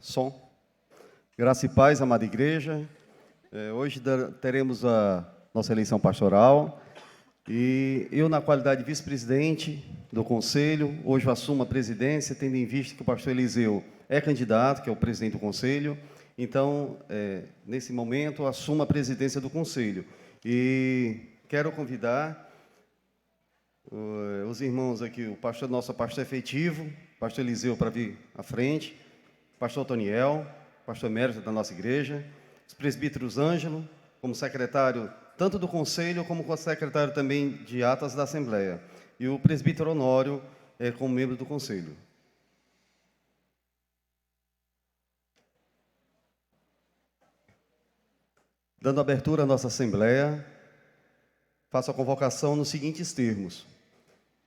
Som. Graça e paz, amada igreja. Hoje teremos a nossa eleição pastoral e eu, na qualidade de vice-presidente do conselho, hoje eu assumo a presidência, tendo em vista que o pastor Eliseu é candidato, que é o presidente do conselho. Então, nesse momento, eu assumo a presidência do conselho. E quero convidar os irmãos aqui, o pastor, nosso pastor efetivo, pastor Eliseu, para vir à frente, pastor Toniel, pastor emérito da nossa igreja, os presbíteros Ângelo, como secretário tanto do conselho como secretário também de atas da Assembleia, e o presbítero Honório como membro do conselho. Dando abertura à nossa Assembleia, faço a convocação nos seguintes termos.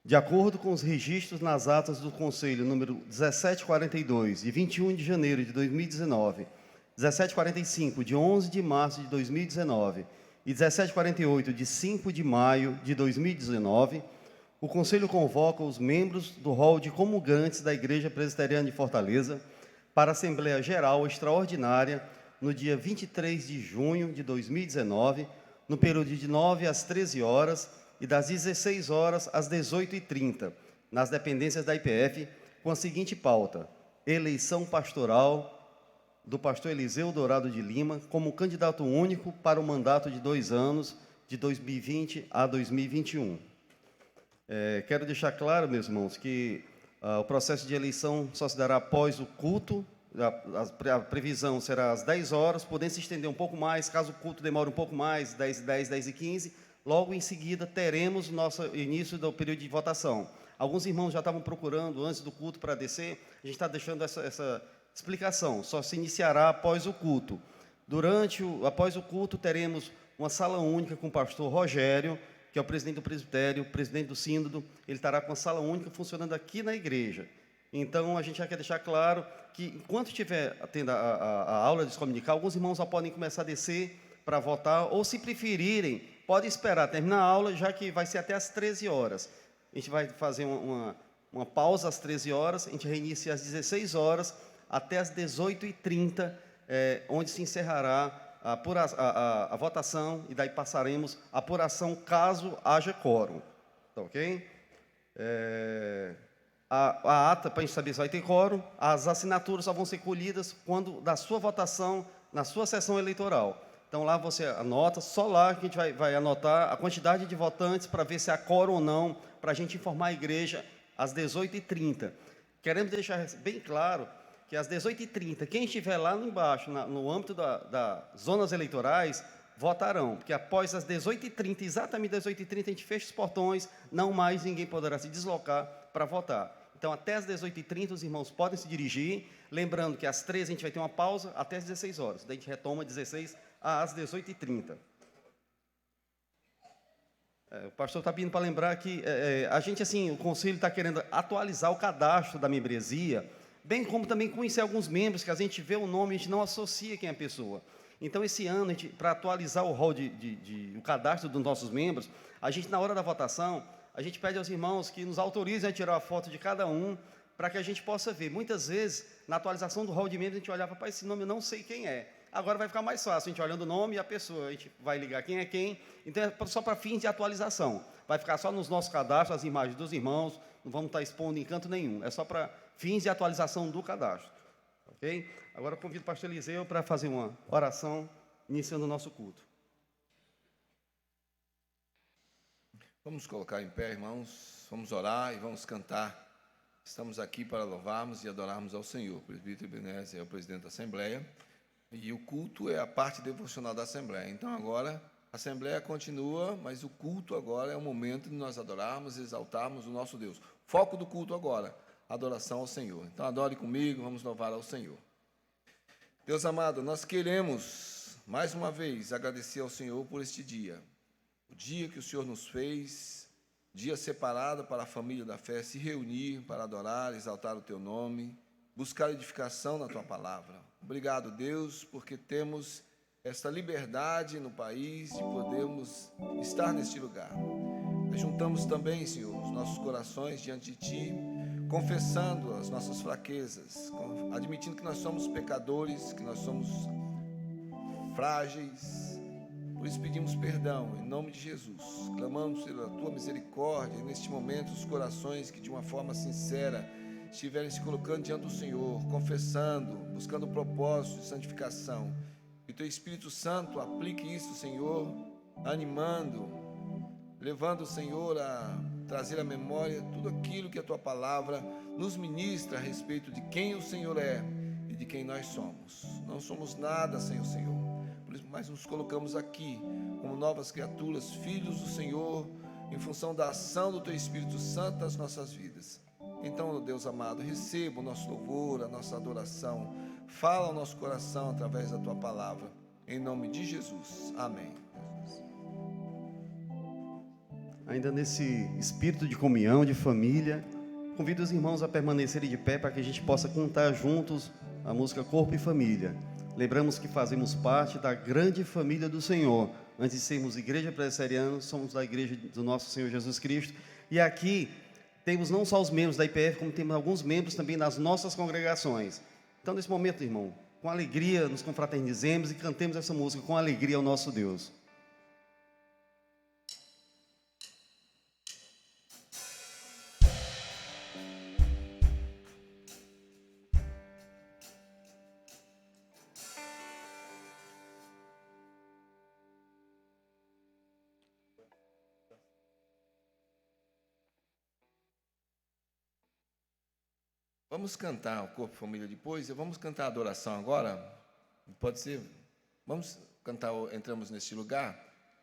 De acordo com os registros nas atas do Conselho número 1742, de 21 de janeiro de 2019, 1745, de 11 de março de 2019 e 1748, de 5 de maio de 2019, o Conselho convoca os membros do rol de comungantes da Igreja Presbiteriana de Fortaleza para a Assembleia Geral Extraordinária no dia 23 de junho de 2019, no período de 9 às 13 horas, e das 16 horas às 18h30, nas dependências da IPF, com a seguinte pauta: eleição pastoral do pastor Eliseu Dourado de Lima como candidato único para o mandato de 2 anos, de 2020 a 2021. Quero deixar claro, meus irmãos, que o processo de eleição só se dará após o culto. A previsão será às 10 horas, podendo se estender um pouco mais, caso o culto demore um pouco mais, 10 e 15. Logo em seguida, teremos o nosso início do período de votação. Alguns irmãos já estavam procurando antes do culto para descer, a gente está deixando essa explicação, só se iniciará após o culto. Após o culto, teremos uma sala única com o pastor Rogério, que é o presidente do presbitério, presidente do sínodo. Ele estará com a sala única funcionando aqui na igreja. Então, a gente já quer deixar claro que, enquanto estiver tendo a aula de dominical, alguns irmãos já podem começar a descer para votar, ou, se preferirem, pode esperar terminar a aula, já que vai ser até às 13 horas. A gente vai fazer uma pausa às 13 horas, a gente reinicia às 16 horas, até às 18h30, onde se encerrará a votação, e daí passaremos a apuração, caso haja quórum. Tá ok? A ata, para a gente saber se vai ter quórum, as assinaturas só vão ser colhidas quando da sua votação, na sua sessão eleitoral. Então, lá você anota, só lá que a gente vai anotar a quantidade de votantes para ver se há quórum ou não, para a gente informar a igreja às 18h30. Queremos deixar bem claro que às 18h30, quem estiver lá embaixo, no âmbito das zonas eleitorais, votarão, porque após as 18h30, exatamente às 18h30, a gente fecha os portões, não mais ninguém poderá se deslocar para votar. Então, até às 18h30, os irmãos podem se dirigir, lembrando que às 13h a gente vai ter uma pausa, até às 16 horas. Daí a gente retoma 16 às 18h30. O pastor está pedindo para lembrar que a gente, assim, o conselho está querendo atualizar o cadastro da membresia, bem como também conhecer alguns membros, que a gente vê o nome e a gente não associa quem é a pessoa. Então, esse ano, para atualizar o rol o cadastro dos nossos membros, a gente, na hora da votação, a gente pede aos irmãos que nos autorizem a tirar a foto de cada um, para que a gente possa ver. Muitas vezes, na atualização do rol de membros, a gente olhava para esse nome, eu não sei quem é. Agora vai ficar mais fácil, a gente olhando o nome e a pessoa, a gente vai ligar quem é quem. Então, é só para fins de atualização. Vai ficar só nos nossos cadastros, as imagens dos irmãos, não vamos estar expondo em canto nenhum. É só para fins de atualização do cadastro. Ok? Agora eu convido o pastor Eliseu para fazer uma oração, iniciando o nosso culto. Vamos colocar em pé, irmãos, vamos orar e vamos cantar. Estamos aqui para louvarmos e adorarmos ao Senhor. O presbítero Ebenezer é o presidente da Assembleia, e o culto é a parte devocional da Assembleia. Então, agora, a Assembleia continua, mas o culto agora é o momento de nós adorarmos e exaltarmos o nosso Deus. Foco do culto agora, adoração ao Senhor. Então, adore comigo, vamos louvar ao Senhor. Deus amado, nós queremos, mais uma vez, agradecer ao Senhor por este dia. O dia que o Senhor nos fez, dia separado para a família da fé se reunir para adorar, exaltar o Teu nome, buscar edificação na Tua palavra. Obrigado, Deus, porque temos esta liberdade no país de podermos estar neste lugar. Juntamos também, Senhor, os nossos corações diante de Ti, confessando as nossas fraquezas, admitindo que nós somos pecadores, que nós somos frágeis. Por isso pedimos perdão, em nome de Jesus. Clamamos pela Tua misericórdia, neste momento, os corações que de uma forma sincera estiverem se colocando diante do Senhor, confessando, buscando o propósito de santificação. Que o Teu Espírito Santo aplique isso, Senhor, animando, levando o Senhor a trazer à memória tudo aquilo que a Tua palavra nos ministra a respeito de quem o Senhor é e de quem nós somos. Não somos nada sem o Senhor, mas nos colocamos aqui como novas criaturas, filhos do Senhor, em função da ação do Teu Espírito Santo nas nossas vidas. Então, Deus amado, receba o nosso louvor, a nossa adoração. Fala ao nosso coração através da Tua palavra. Em nome de Jesus. Amém. Ainda nesse espírito de comunhão, de família, convido os irmãos a permanecerem de pé para que a gente possa cantar juntos a música Corpo e Família. Lembramos que fazemos parte da grande família do Senhor. Antes de sermos igreja presbiteriana, somos da igreja do nosso Senhor Jesus Cristo. E aqui temos não só os membros da IPF, como temos alguns membros também nas nossas congregações. Então, nesse momento, irmão, com alegria nos confraternizemos e cantemos essa música com alegria ao nosso Deus. Vamos cantar o Corpo e Família depois, vamos cantar a adoração agora, pode ser? Vamos cantar, entramos neste lugar,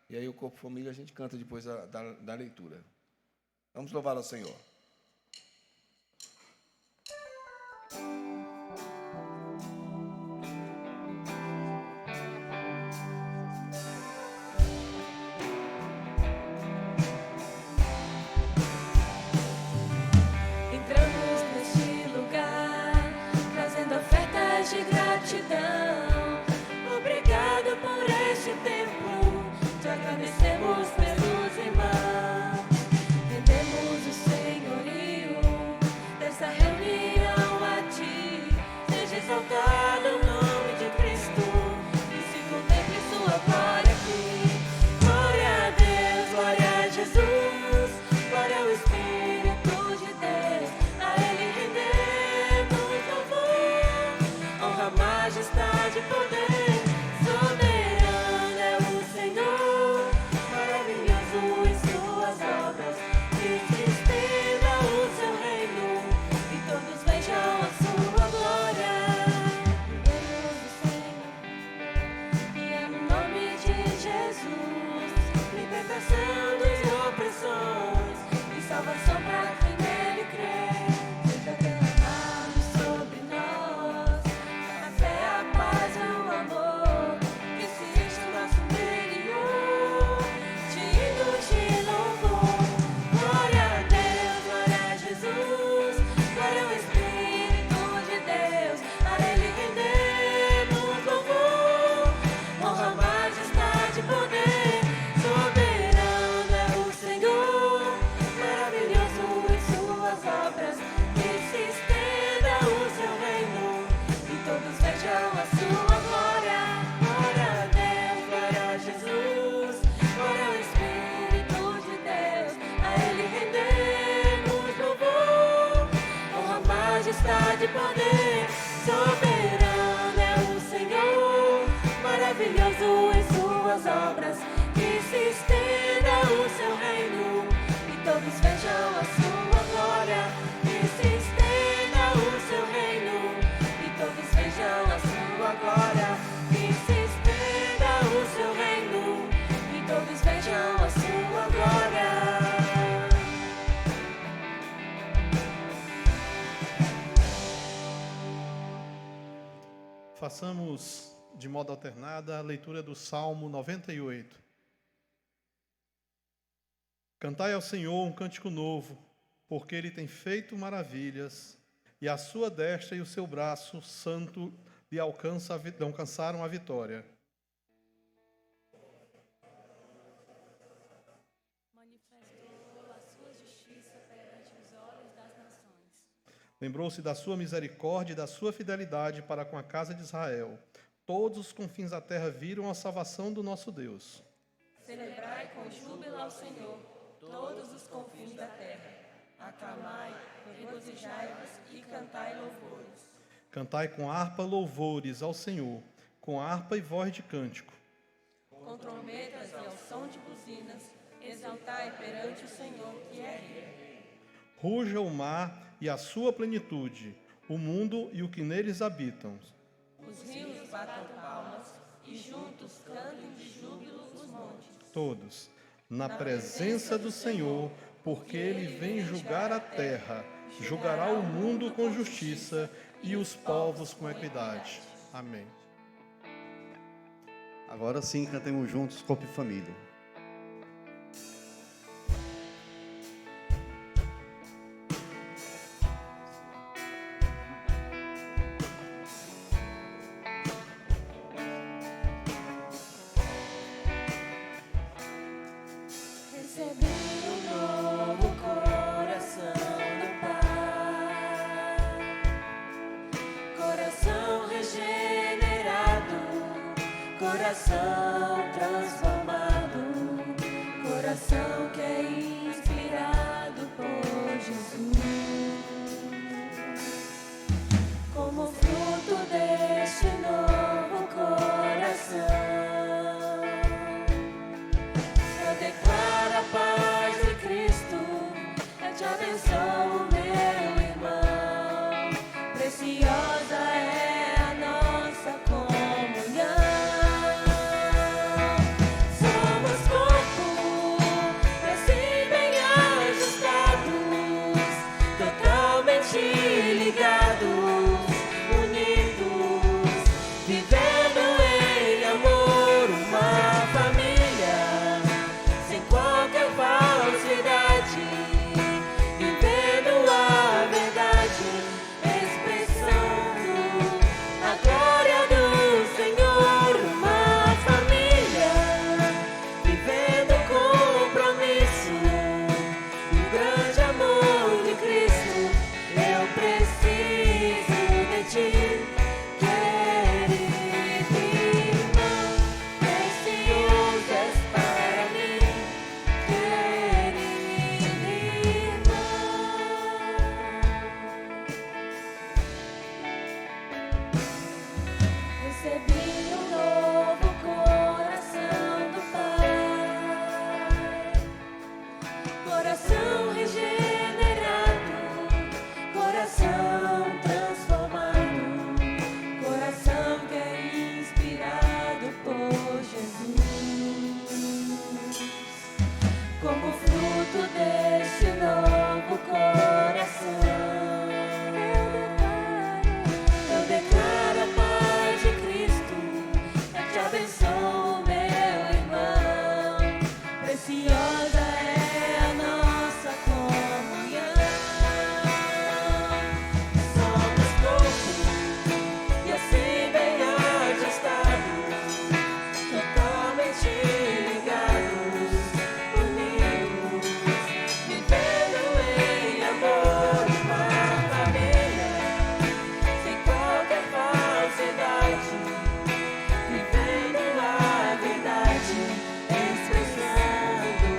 e aí o Corpo e Família a gente canta depois da leitura. Vamos louvar ao Senhor. De gratidão, obrigado por este tempo, te agradecemos pelos irmãos, rendemos o senhorio dessa reunião a ti, seja exaltado o nome de Cristo, e se contemple sua glória aqui. Glória a Deus, glória a Jesus, glória ao Espírito de Deus, a Ele rendemos louvor, majestade, poder, soberano é o Senhor, maravilhoso em suas obras, que se estenda o seu reino, e todos vejam a sua glória. Deus do Senhor, e é no nome de Jesus, libertação dos opressores, e salvação para quem nele crê, seja derramado sobre nós. O amor que se enche o nosso interior, te hino de louvor. Glória a Deus, glória a Jesus, glória ao Espírito de Deus, a Ele rendemos louvor, honra, majestade, poder, soberano é o Senhor, maravilhoso em suas obras, que se estenda o seu reino, e todos vejam a sua glória. Glória a Deus, glória a Jesus, glória ao Espírito de Deus, a Ele rendemos louvor, honra, majestade e poder, soberano é o Senhor, maravilhoso em suas obras, que se estenda o seu reino, e todos vejam a sua glória, que se estenda o seu reino, e todos vejam a sua glória, que se estenda o seu reino, e todos vejam a sua glória. Façamos de modo alternado a leitura do Salmo 98. Cantai ao Senhor um cântico novo, porque Ele tem feito maravilhas, e a sua destra e o seu braço santo lhe alcançaram a vitória. Manifestou a sua justiça perante os olhos das nações. Lembrou-se da sua misericórdia e da sua fidelidade para com a casa de Israel. Todos os confins da terra viram a salvação do nosso Deus. Celebrai com júbilo ao Senhor todos os confins da terra. Aclamai, regozijai-vos e cantai louvores. Cantai com harpa louvores ao Senhor, com harpa e voz de cântico. Com trombetas e ao som de buzinas, exaltai perante o Senhor que é Rei. Ruja o mar e a sua plenitude, o mundo e o que neles habitam. Os rios batam palmas e juntos cantem de júbilo os montes. Todos, na presença do Senhor, porque ele vem julgar a terra, julgará o mundo com justiça e os povos com equidade. Amém. Agora sim, cantemos juntos, corpo e família. Recebi um novo coração do Pai, coração regenerado, coração transformado, coração que é inspirado por Jesus. Como fruto deste novo coração, eu declaro a paz de Cristo, eu te abençoo, meu irmão. Preciosa é a nossa comunhão. Somos corpo, assim bem ajustados, totalmente ligados, unidos, vivendo em amor, uma família, sem qualquer falsidade, vivendo a verdade, expressando a glória do Senhor, uma família, vivendo o compromisso do grande amor de Cristo. Eu preciso de ti, querido irmão, precioso és para mim, querido irmão. Recebi um novo coração do Pai, coração regenerado, coração transformado, coração que é inspirado por Jesus. Como fruto deste novo coração, eu declaro a paz de Cristo, eu te abençoo, meu irmão. Preciosa é a nossa comunhão. Somos corpo e assim bem ajustados, totalmente ligados, unidos, vivendo em amor, uma família, sem qualquer falsidade, vivendo a verdade, expressando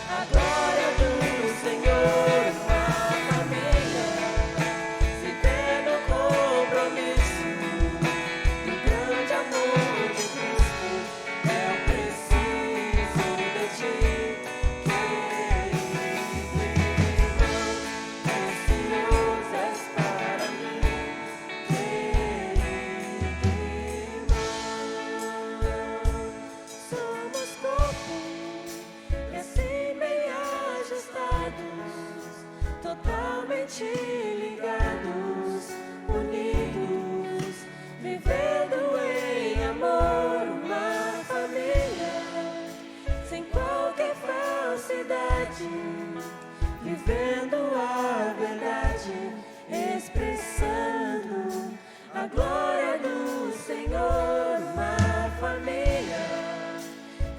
a glória do Senhor, uma família, vivendo o compromisso do grande amor de Cristo. Eu preciso de ti, querido irmão, precioso és para mim, querido irmão. Somos corpo e assim bem ajustados, totalmente ligados, unidos, vivendo em amor, uma família, sem qualquer falsidade, vivendo a verdade, expressando a glória do Senhor, uma família,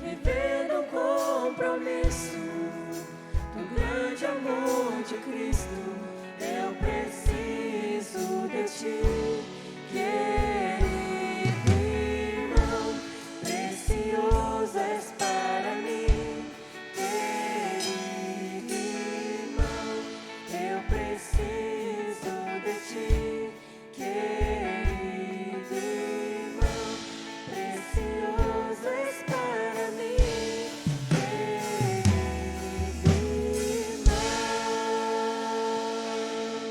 vivendo o compromisso do grande amor de Cristo. Eu preciso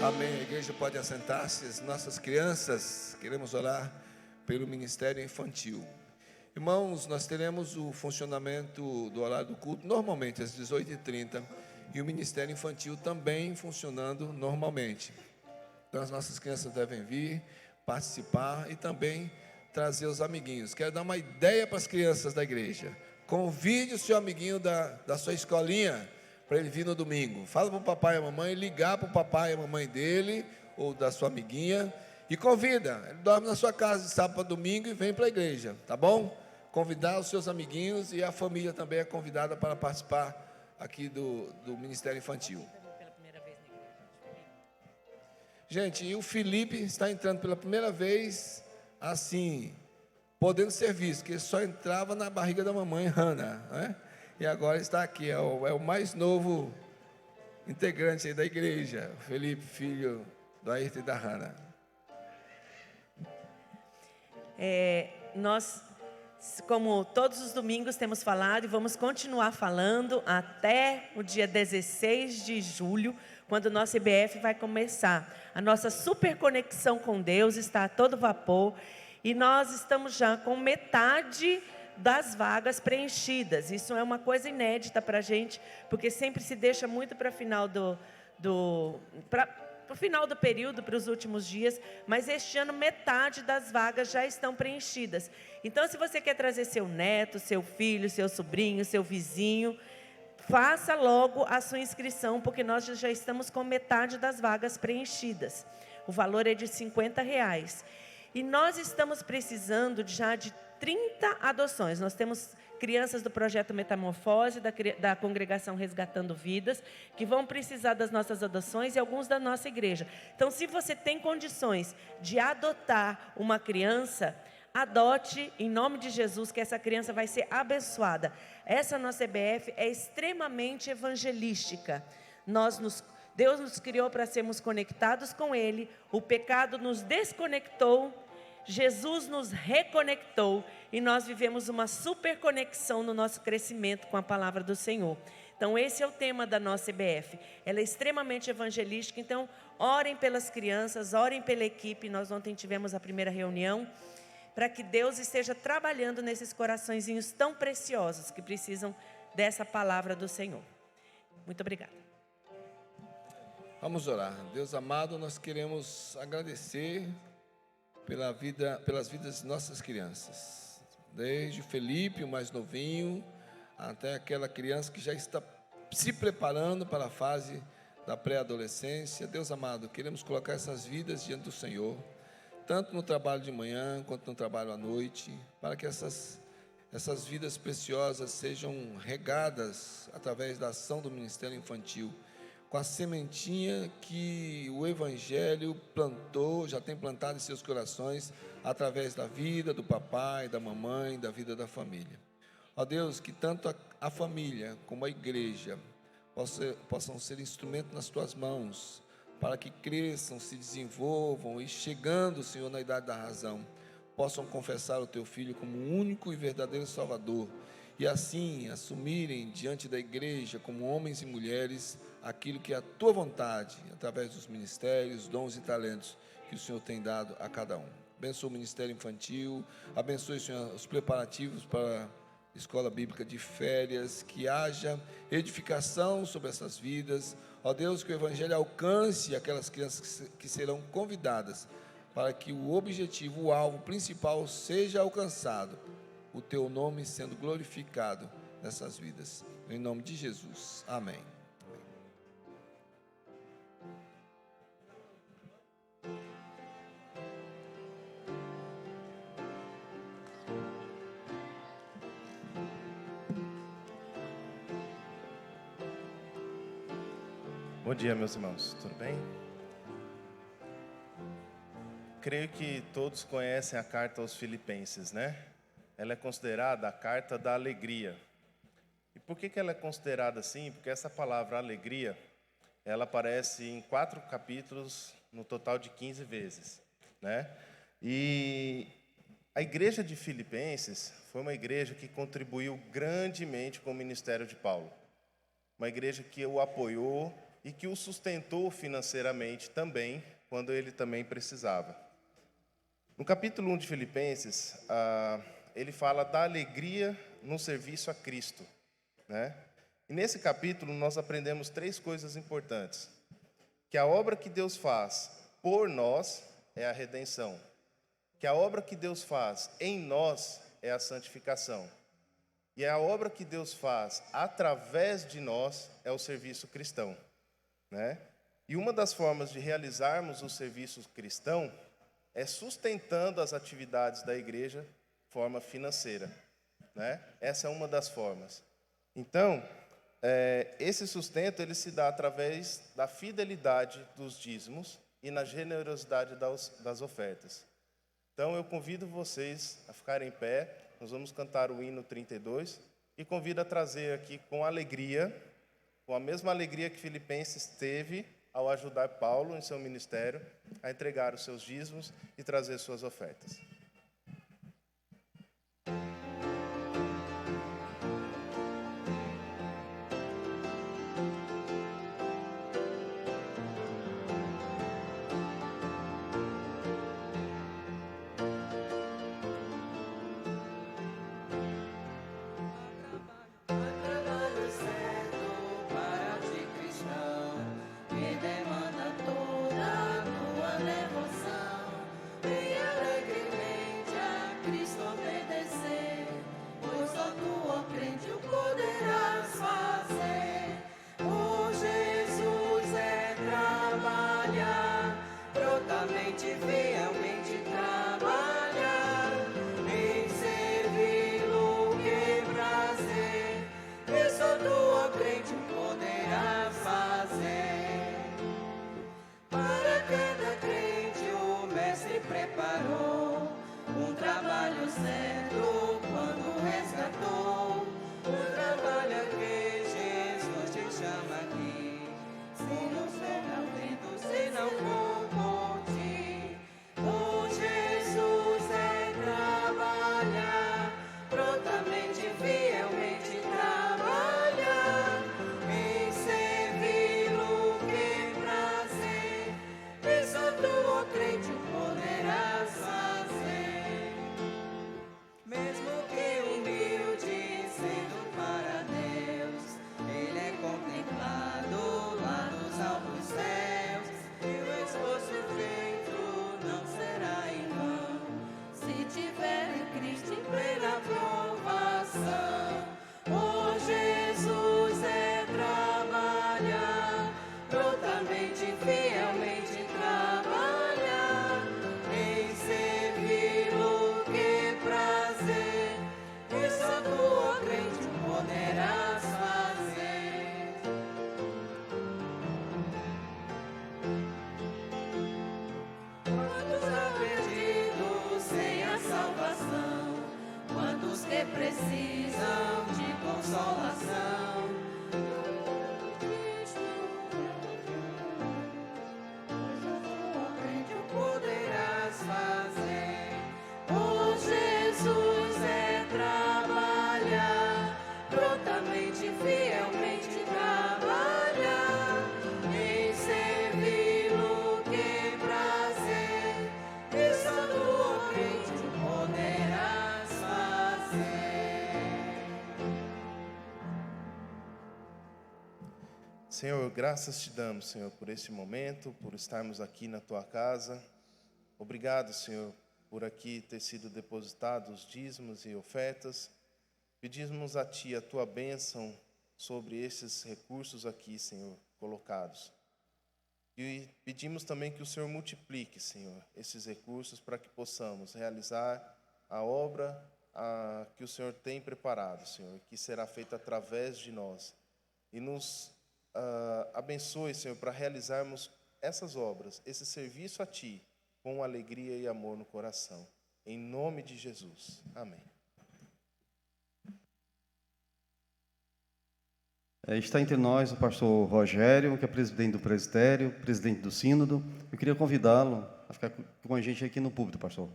Amém. A igreja pode assentar-se. As nossas crianças, queremos orar pelo ministério infantil. Irmãos, nós teremos o funcionamento do horário do culto normalmente às 18h30 e o ministério infantil também funcionando normalmente. Então as nossas crianças devem vir, participar e também trazer os amiguinhos. Quero dar uma ideia para as crianças da igreja. Convide o seu amiguinho da sua escolinha para ele vir no domingo. Fala para o papai e a mamãe, ligar para o papai e a mamãe dele, ou da sua amiguinha, e convida. Ele dorme na sua casa de sábado para domingo e vem para a igreja, tá bom? Convidar os seus amiguinhos, e a família também é convidada para participar aqui do Ministério Infantil. Gente, e o Felipe está entrando pela primeira vez, assim, podendo ser visto, que ele só entrava na barriga da mamãe, Hannah, né? E agora está aqui, é o mais novo integrante aí da igreja, o Felipe, filho do Ayrton e da Hannah. Nós, como todos os domingos temos falado e vamos continuar falando até o dia 16 de julho, quando o nosso IBF vai começar. A nossa super conexão com Deus está a todo vapor e nós estamos já com metade das vagas preenchidas. Isso é uma coisa inédita para a gente, porque sempre se deixa muito para final do final do período, para os últimos dias, mas este ano metade das vagas já estão preenchidas. Então, se você quer trazer seu neto, seu filho, seu sobrinho, seu vizinho, faça logo a sua inscrição, porque nós já estamos com metade das vagas preenchidas. O valor é de R$50. E nós estamos precisando já de 30 adoções. Nós temos crianças do projeto Metamorfose, da congregação Resgatando Vidas, que vão precisar das nossas adoções e alguns da nossa igreja. Então, se você tem condições de adotar uma criança, adote em nome de Jesus, que essa criança vai ser abençoada. Essa nossa EBF é extremamente evangelística. Deus nos criou para sermos conectados com Ele, o pecado nos desconectou, Jesus nos reconectou e nós vivemos uma super conexão no nosso crescimento com a palavra do Senhor. Então, esse é o tema da nossa EBF. Ela é extremamente evangelística, então, orem pelas crianças, orem pela equipe. Nós ontem tivemos a primeira reunião, para que Deus esteja trabalhando nesses coraçõezinhos tão preciosos que precisam dessa palavra do Senhor. Muito obrigada. Vamos orar. Deus amado, nós queremos agradecer pelas vidas de nossas crianças. Desde o Felipe, o mais novinho, até aquela criança que já está se preparando para a fase da pré-adolescência. Deus amado, queremos colocar essas vidas diante do Senhor, tanto no trabalho de manhã, quanto no trabalho à noite, para que essas vidas preciosas sejam regadas através da ação do Ministério Infantil, com a sementinha que o Evangelho plantou, já tem plantado em seus corações, através da vida do papai, da mamãe, da vida da família. Ó Deus, que tanto a família como a igreja possam ser instrumento nas Tuas mãos, para que cresçam, se desenvolvam e, chegando, Senhor, na idade da razão, possam confessar o Teu Filho como o único e verdadeiro Salvador, e assim assumirem diante da igreja, como homens e mulheres, aquilo que é a Tua vontade, através dos ministérios, dons e talentos que o Senhor tem dado a cada um. Abençoe o Ministério Infantil, abençoe, Senhor, os preparativos para a Escola Bíblica de Férias, que haja edificação sobre essas vidas. Ó Deus, que o Evangelho alcance aquelas crianças que serão convidadas, para que o objetivo, o alvo principal seja alcançado, o Teu nome sendo glorificado nessas vidas. Em nome de Jesus. Amém. Bom dia, meus irmãos, tudo bem? Creio que todos conhecem a carta aos Filipenses, né? Ela é considerada a carta da alegria. E por que ela é considerada assim? Porque essa palavra alegria, ela aparece em 4 capítulos, no total de 15 vezes, né? E a igreja de Filipenses foi uma igreja que contribuiu grandemente com o ministério de Paulo. Uma igreja que o apoiou e que o sustentou financeiramente também, quando ele também precisava. No capítulo 1 de Filipenses, ele fala da alegria no serviço a Cristo, né? E nesse capítulo nós aprendemos 3 coisas importantes. Que a obra que Deus faz por nós é a redenção. Que a obra que Deus faz em nós é a santificação. E a obra que Deus faz através de nós é o serviço cristão, né? E uma das formas de realizarmos o serviço cristão é sustentando as atividades da igreja de forma financeira, né? Essa é uma das formas. Então, esse sustento ele se dá através da fidelidade dos dízimos e na generosidade das ofertas. Então, eu convido vocês a ficarem em pé, nós vamos cantar o hino 32, e convido a trazer aqui com alegria, com a mesma alegria que Filipenses teve ao ajudar Paulo em seu ministério, a entregar os seus dízimos e trazer suas ofertas. Trabalho certo para ti, cristão, que demanda toda a tua devoção. E alegremente a Cristo obedecer, pois só tu, ó crente, o poderás fazer. O Jesus é trabalhar, prontamente, fielmente trabalhar, em servi-lo que prazer, e só tu, ó crente, o poderás fazer. Para cada crente o mestre preparou um trabalho certo quando resgatou. O trabalho a que Jesus te chama aqui, se não for não vento, se não for por ti. O Jesus é trabalhar, prontamente, fielmente trabalhar, em servi-lo que prazer, e só tu, ó crente, o poderás fazer. Mesmo que humilde sendo para Deus, ele é contemplado lá nos altos céus, e o esforço feito não será em vão, se tiver em Cristo em plena aprovação. O Jesus é trabalhar, prontamente, fielmente trabalhar, em servi-lo que prazer, e só tu, ó crente, poderás fazer. Quantos há perdidos sem a salvação? Quantos que precisam de consolação? Cristo, pois só tu, ó crente, o poderás fazer. O Jesus é trabalhar, prontamente, fielmente trabalhar, em servi-lo que prazer, e só tu, ó crente, poderás fazer. Senhor, graças te damos, Senhor, por este momento, por estarmos aqui na tua casa. Obrigado, Senhor, por aqui ter sido depositados os dízimos e ofertas. Pedimos a ti a tua bênção sobre esses recursos aqui, Senhor, colocados. E pedimos também que o Senhor multiplique, Senhor, esses recursos para que possamos realizar a obra que o Senhor tem preparado, Senhor, que será feita através de nós. E nos abençoe, Senhor, para realizarmos essas obras, esse serviço a ti, com alegria e amor no coração. Em nome de Jesus. Amém. Está entre nós o pastor Rogério, que é presidente do presbitério, presidente do sínodo. Eu queria convidá-lo a ficar com a gente aqui no púlpito, pastor.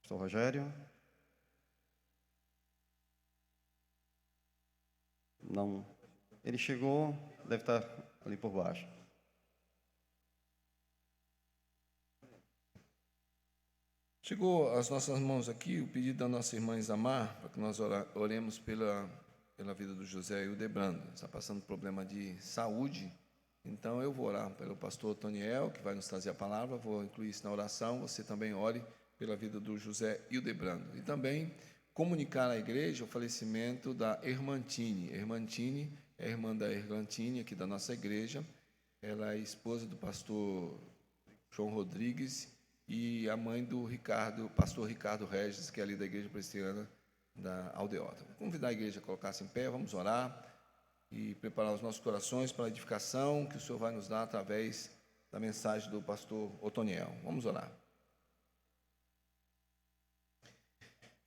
Pastor Rogério. Não. Ele chegou, deve estar ali por baixo. Chegou às nossas mãos aqui o pedido da nossa irmã Isamar, para que nós oremos pela vida do José Hildebrando. Está passando problema de saúde, então eu vou orar pelo pastor Otoniel, que vai nos trazer a palavra, vou incluir isso na oração, você também ore pela vida do José Hildebrando. E também comunicar à igreja o falecimento da Ermantine. Ermantine é a irmã da Erlantine, aqui da nossa igreja, ela é esposa do pastor João Rodrigues, e a mãe do pastor Ricardo Regis, que é ali da Igreja Presbiteriana da Aldeota. Vou convidar a igreja a colocar-se em pé, vamos orar e preparar os nossos corações para a edificação que o Senhor vai nos dar através da mensagem do pastor Otoniel. Vamos orar.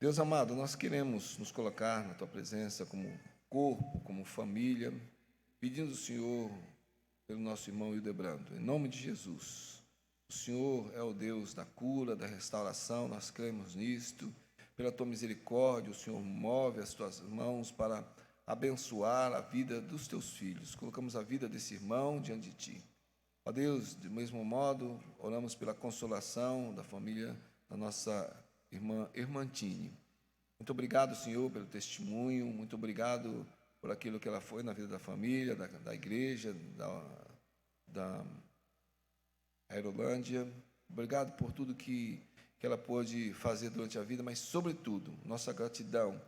Deus amado, nós queremos nos colocar na Tua presença como corpo, como família, pedindo ao Senhor pelo nosso irmão Hildebrando, em nome de Jesus. O Senhor é o Deus da cura, da restauração, nós cremos nisto. Pela Tua misericórdia, o Senhor move as Tuas mãos para abençoar a vida dos Teus filhos. Colocamos a vida desse irmão diante de Ti. Ó Deus, do mesmo modo, oramos pela consolação da família da nossa irmã Ermantine. Muito obrigado, Senhor, pelo testemunho, muito obrigado por aquilo que ela foi na vida da família, da igreja, da Aerolândia. Obrigado por tudo que ela pôde fazer durante a vida, mas, sobretudo, nossa gratidão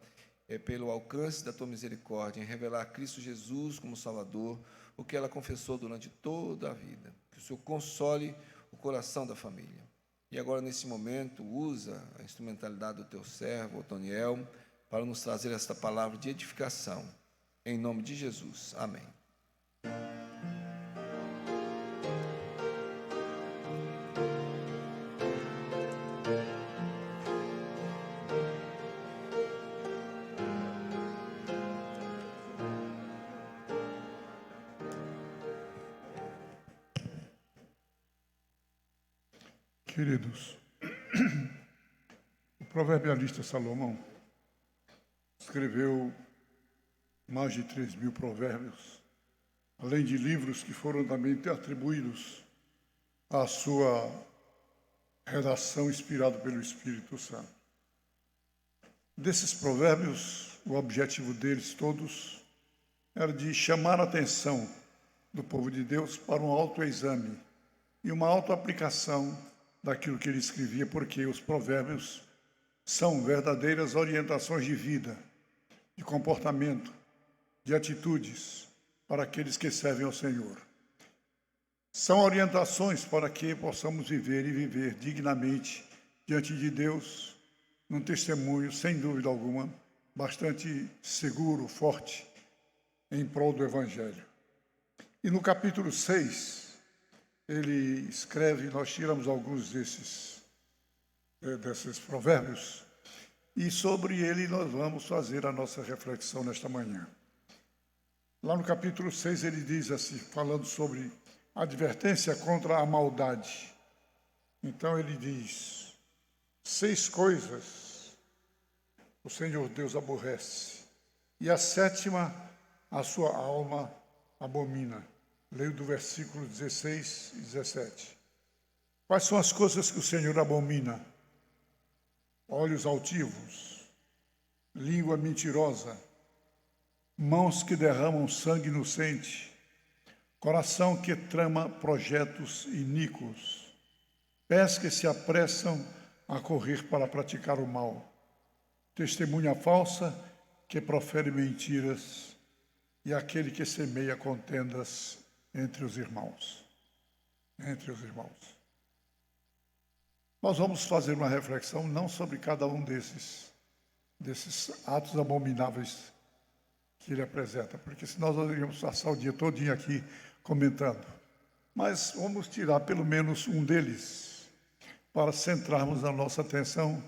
é pelo alcance da Tua misericórdia em revelar Cristo Jesus como Salvador, o que ela confessou durante toda a vida. Que o Senhor console o coração da família. E agora, nesse momento, usa a instrumentalidade do Teu servo, Otoniel, para nos trazer esta palavra de edificação. Em nome de Jesus. Amém. Queridos, o proverbialista Salomão escreveu mais de 3.000 provérbios, além de livros que foram também atribuídos à sua redação inspirada pelo Espírito Santo. Desses provérbios, o objetivo deles todos era de chamar a atenção do povo de Deus para um autoexame e uma autoaplicação daquilo que ele escrevia, porque os provérbios são verdadeiras orientações de vida, de comportamento, de atitudes para aqueles que servem ao Senhor. São orientações para que possamos viver e viver dignamente diante de Deus, num testemunho, sem dúvida alguma, bastante seguro, forte, em prol do Evangelho. E no capítulo 6, ele escreve, nós tiramos alguns desses provérbios, e sobre ele nós vamos fazer a nossa reflexão nesta manhã. Lá no capítulo 6 ele diz assim, falando sobre advertência contra a maldade. Então ele diz, 6 coisas o Senhor Deus aborrece, e a 7ª a sua alma abomina. Leio do versículo 16 e 17. Quais são as coisas que o Senhor abomina? Olhos altivos, língua mentirosa, mãos que derramam sangue inocente, coração que trama projetos iníquos, pés que se apressam a correr para praticar o mal, testemunha falsa que profere mentiras e aquele que semeia contendas entre os irmãos. Nós vamos fazer uma reflexão não sobre cada um desses atos abomináveis que ele apresenta, porque senão nós iríamos passar o dia todinho aqui comentando. Mas vamos tirar pelo menos um deles para centrarmos a nossa atenção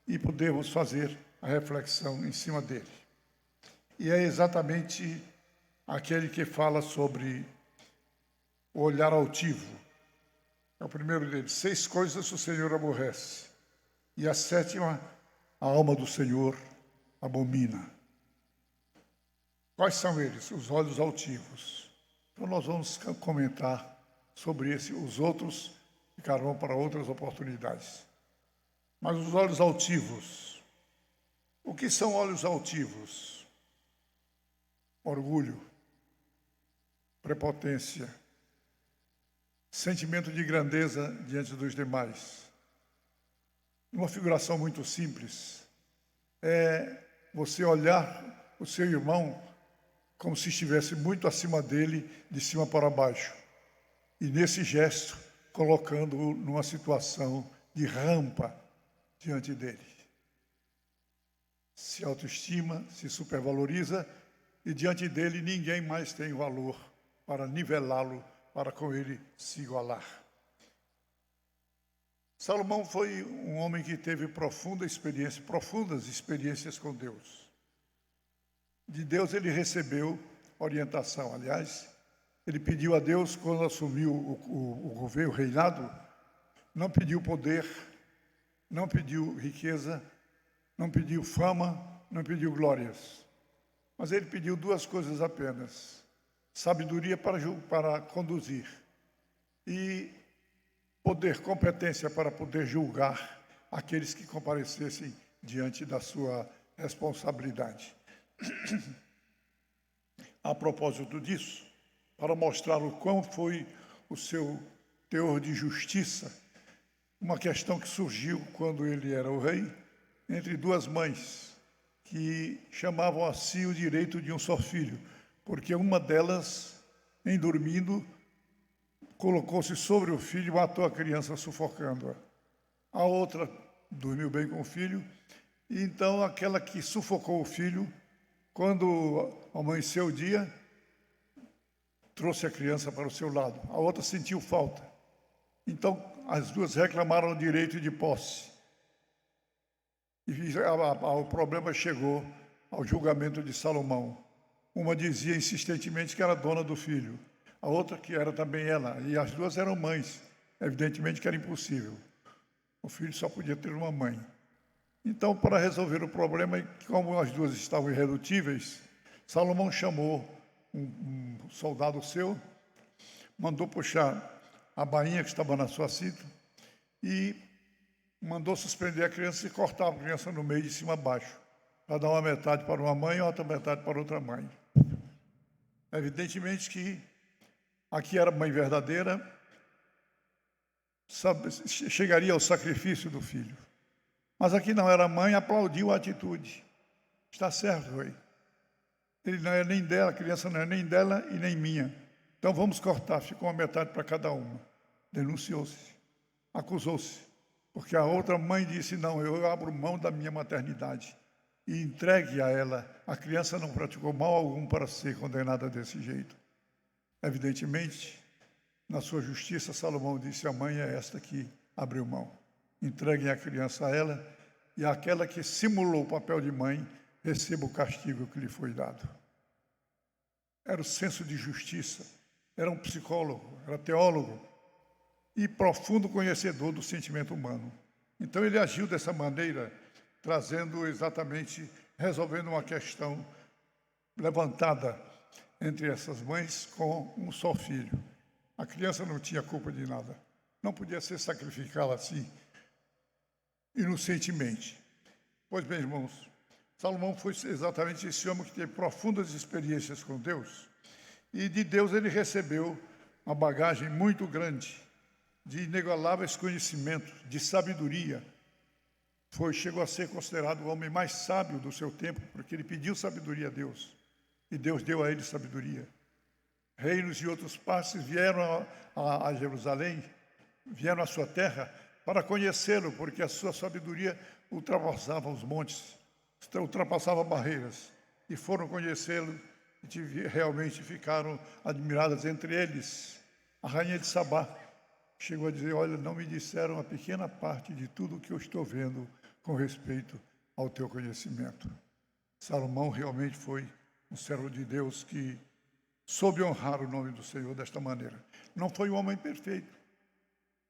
e podermos fazer a reflexão em cima dele. E é exatamente aquele que fala sobre o olhar altivo. É o primeiro deles. 6 coisas o Senhor aborrece. E a 7ª, a alma do Senhor abomina. Quais são eles? Os olhos altivos. Então nós vamos comentar sobre esse, os outros ficarão para outras oportunidades. Mas os olhos altivos. O que são olhos altivos? Orgulho, prepotência, sentimento de grandeza diante dos demais. Uma figuração muito simples é você olhar o seu irmão como se estivesse muito acima dele, de cima para baixo. E nesse gesto, colocando-o numa situação de rampa diante dele. Se autoestima, se supervaloriza, e diante dele ninguém mais tem valor para nivelá-lo, para com ele se igualar. Salomão foi um homem que teve profundas experiências com Deus. De Deus ele recebeu orientação. Aliás, ele pediu a Deus, quando assumiu o governo, o reinado, não pediu poder, não pediu riqueza, não pediu fama, não pediu glórias. Mas ele pediu duas coisas apenas: sabedoria para conduzir e poder, competência para poder julgar aqueles que comparecessem diante da sua responsabilidade. A propósito disso, para mostrar o quão foi o seu teor de justiça, uma questão que surgiu quando ele era o rei, entre duas mães, que chamavam a si o direito de um só filho, porque uma delas, em dormindo, colocou-se sobre o filho e matou a criança sufocando-a. A outra dormiu bem com o filho, e então aquela que sufocou o filho, quando amanheceu o dia, trouxe a criança para o seu lado. A outra sentiu falta. Então, as duas reclamaram o direito de posse. E o problema chegou ao julgamento de Salomão. Uma dizia insistentemente que era dona do filho. A outra que era também ela. E as duas eram mães. Evidentemente que era impossível. O filho só podia ter uma mãe. Então, para resolver o problema, como as duas estavam irredutíveis, Salomão chamou um soldado seu, mandou puxar a bainha que estava na sua cinta e mandou suspender a criança e cortar a criança no meio, de cima a baixo, para dar uma metade para uma mãe e outra metade para outra mãe. Evidentemente que aqui era a mãe verdadeira, chegaria ao sacrifício do filho. Mas aqui não era mãe, aplaudiu a atitude. Está certo, rei. Ele não é nem dela, a criança não é nem dela e nem minha. Então vamos cortar, ficou uma metade para cada uma. Denunciou-se, acusou-se, porque a outra mãe disse: não, eu abro mão da minha maternidade e entregue a ela. A criança não praticou mal algum para ser condenada desse jeito. Evidentemente, na sua justiça, Salomão disse: a mãe é esta que abriu mão. Entreguem a criança a ela, e aquela que simulou o papel de mãe receba o castigo que lhe foi dado. Era o senso de justiça, era um psicólogo, era teólogo e profundo conhecedor do sentimento humano. Então ele agiu dessa maneira, trazendo exatamente, resolvendo uma questão levantada entre essas mães com um só filho. A criança não tinha culpa de nada, não podia ser sacrificada assim, inocentemente. Pois bem, irmãos, Salomão foi exatamente esse homem que teve profundas experiências com Deus, e de Deus ele recebeu uma bagagem muito grande, de inigualáveis conhecimentos, de sabedoria. Chegou a ser considerado o homem mais sábio do seu tempo, porque ele pediu sabedoria a Deus, e Deus deu a ele sabedoria. Reinos de outras partes vieram a Jerusalém, vieram à sua terra, para conhecê-lo, porque a sua sabedoria ultrapassava os montes, ultrapassava barreiras, e foram conhecê-lo, e realmente ficaram admiradas. Entre eles, a rainha de Sabá chegou a dizer: olha, não me disseram a pequena parte de tudo o que eu estou vendo com respeito ao teu conhecimento. Salomão realmente foi um servo de Deus que soube honrar o nome do Senhor desta maneira. Não foi um homem perfeito,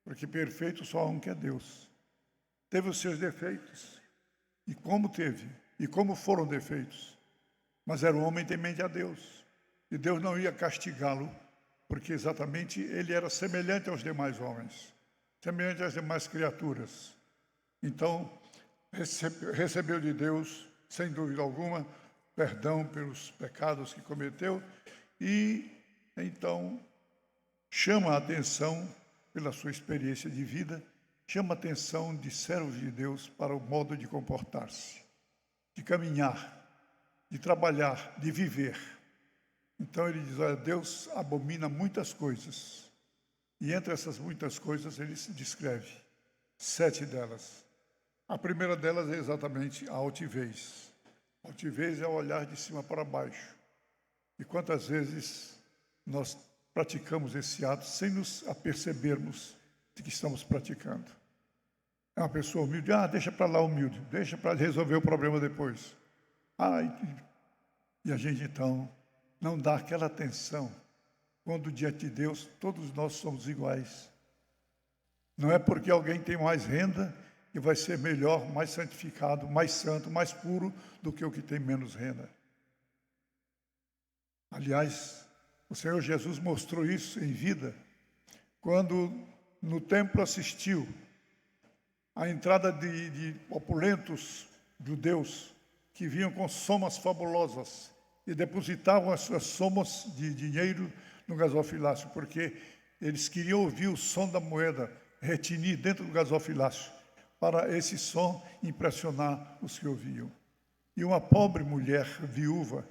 porque perfeito só há um, que é Deus. Teve os seus defeitos, e como teve, e como foram defeitos, mas era um homem temente a Deus, e Deus não ia castigá-lo porque exatamente ele era semelhante aos demais homens, semelhante às demais criaturas. Então, recebeu de Deus, sem dúvida alguma, perdão pelos pecados que cometeu e, então, chama a atenção, pela sua experiência de vida, chama a atenção de servos de Deus para o modo de comportar-se, de caminhar, de trabalhar, de viver. Então ele diz, olha, Deus abomina muitas coisas. E entre essas muitas coisas ele se descreve 7 delas. A primeira delas é exatamente a altivez. A altivez é o olhar de cima para baixo. E quantas vezes nós praticamos esse ato sem nos apercebermos de que estamos praticando. É uma pessoa humilde, deixa para lá humilde, deixa para resolver o problema depois. E a gente então não dá aquela atenção, quando diante de Deus todos nós somos iguais. Não é porque alguém tem mais renda que vai ser melhor, mais santificado, mais santo, mais puro do que o que tem menos renda. Aliás, o Senhor Jesus mostrou isso em vida, quando no templo assistiu à entrada de opulentos judeus que vinham com somas fabulosas e depositavam as suas somas de dinheiro no gasofilácio, porque eles queriam ouvir o som da moeda retinir dentro do gasofilácio, para esse som impressionar os que ouviam. E uma pobre mulher viúva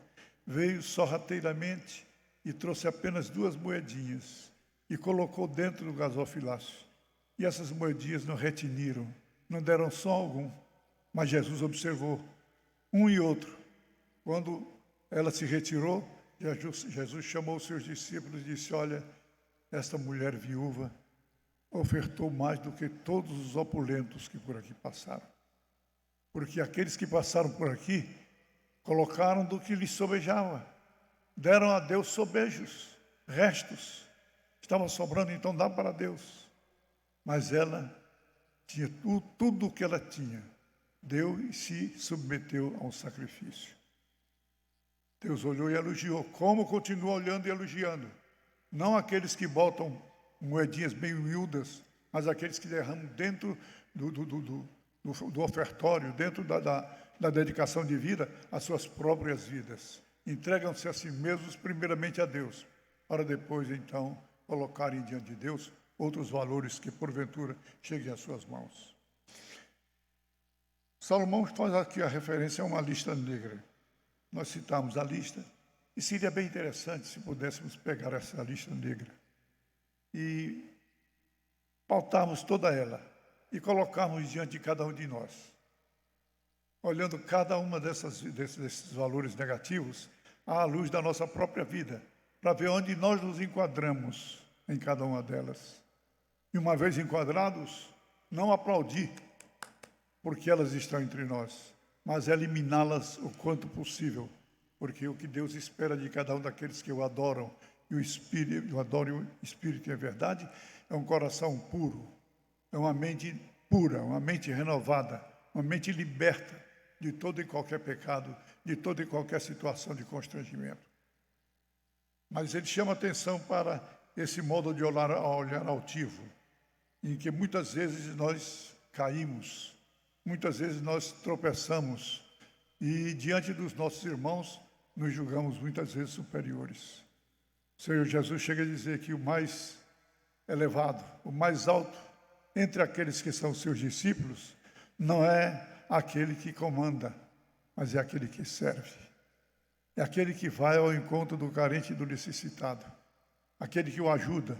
veio sorrateiramente e trouxe apenas 2 moedinhas e colocou dentro do gasofilácio. E essas moedinhas não retiniram, não deram som algum. Mas Jesus observou um e outro. Quando ela se retirou, Jesus chamou os seus discípulos e disse, olha, esta mulher viúva ofertou mais do que todos os opulentos que por aqui passaram. Porque aqueles que passaram por aqui colocaram do que lhes sobejava. Deram a Deus sobejos, restos. Estavam sobrando, então dá para Deus. Mas ela tinha tudo o que ela tinha. Deu e se submeteu a um sacrifício. Deus olhou e elogiou. Como continua olhando e elogiando? Não aqueles que botam moedinhas meio miúdas, mas aqueles que derramam dentro do ofertório, dentro da dedicação de vida, as suas próprias vidas. Entregam-se a si mesmos, primeiramente a Deus, para depois, então, colocarem diante de Deus outros valores que, porventura, cheguem às suas mãos. Salomão faz aqui a referência a uma lista negra. Nós citamos a lista, e seria bem interessante se pudéssemos pegar essa lista negra e pautarmos toda ela e colocarmos diante de cada um de nós, olhando cada uma desses valores negativos à luz da nossa própria vida, para ver onde nós nos enquadramos em cada uma delas. E uma vez enquadrados, não aplaudir, porque elas estão entre nós, mas eliminá-las o quanto possível, porque o que Deus espera de cada um daqueles que o adoram, e o Espírito, adoro o Espírito e a verdade, é um coração puro, é uma mente pura, uma mente renovada, uma mente liberta de todo e qualquer pecado, de toda e qualquer situação de constrangimento. Mas ele chama atenção para esse modo de olhar altivo, em que muitas vezes nós caímos, muitas vezes nós tropeçamos, e diante dos nossos irmãos, nos julgamos muitas vezes superiores. O Senhor Jesus chega a dizer que o mais elevado, o mais alto, entre aqueles que são seus discípulos, não é aquele que comanda, mas é aquele que serve. É aquele que vai ao encontro do carente e do necessitado, aquele que o ajuda,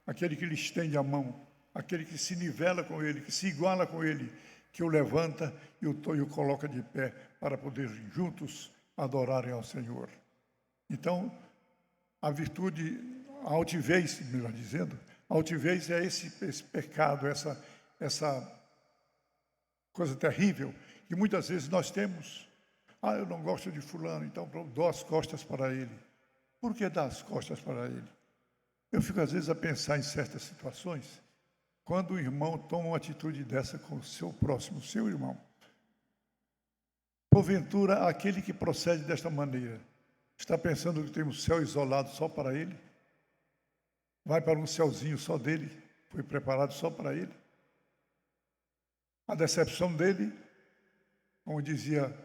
aquele que lhe estende a mão, aquele que se nivela com ele, que se iguala com ele, que o levanta e o coloca de pé para poder juntos adorarem ao Senhor. Então, a virtude, a altivez, melhor dizendo, a altivez é esse pecado, essa coisa terrível que muitas vezes nós temos. Eu não gosto de fulano, então dou as costas para ele. Por que dar as costas para ele? Eu fico às vezes a pensar em certas situações, quando o irmão toma uma atitude dessa com o seu próximo, seu irmão. Porventura, aquele que procede desta maneira, está pensando que tem um céu isolado só para ele? vai para um céuzinho só dele, foi preparado só para ele. A decepção dele, como dizia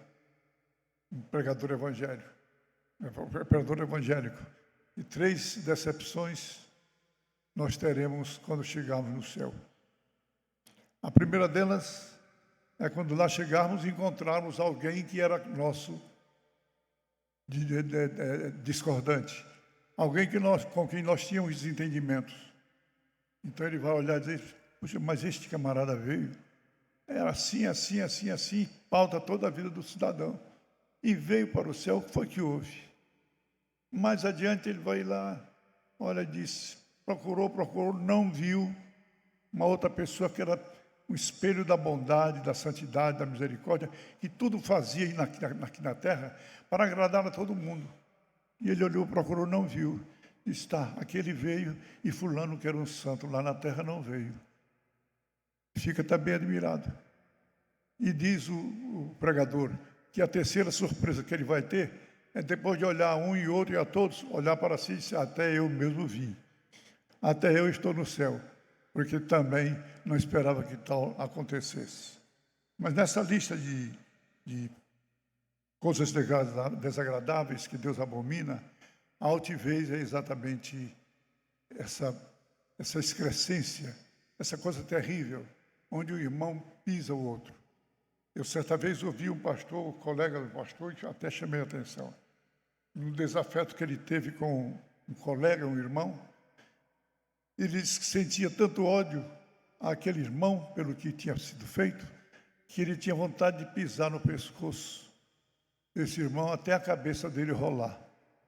um pregador evangélico, e 3 decepções nós teremos quando chegarmos no céu. A primeira delas é quando lá chegarmos e encontrarmos alguém que era nosso discordante, alguém com quem nós tínhamos desentendimentos. Então ele vai olhar e dizer: puxa, mas este camarada veio, era assim, assim, assim, assim, pauta toda a vida do cidadão, e veio para o céu. O que foi que houve? Mais adiante ele vai lá, olha, disse, procurou, não viu uma outra pessoa que era um espelho da bondade, da santidade, da misericórdia, que tudo fazia aqui na terra para agradar a todo mundo. E ele olhou, procurou, não viu. Está, aquele veio e fulano, que era um santo lá na terra, não veio. Fica também admirado. E diz o pregador que a terceira surpresa que ele vai ter é, depois de olhar um e outro e a todos, olhar para si e dizer: até eu mesmo vim, até eu estou no céu, porque também não esperava que tal acontecesse. Mas nessa lista de coisas desagradáveis que Deus abomina, a altivez é exatamente essa excrescência, essa coisa terrível, onde o irmão pisa o outro. Eu certa vez ouvi um pastor, um colega do pastor, e até chamei a atenção, no desafeto que ele teve com um colega, um irmão. Ele sentia tanto ódio àquele irmão pelo que tinha sido feito, que ele tinha vontade de pisar no pescoço desse irmão até a cabeça dele rolar.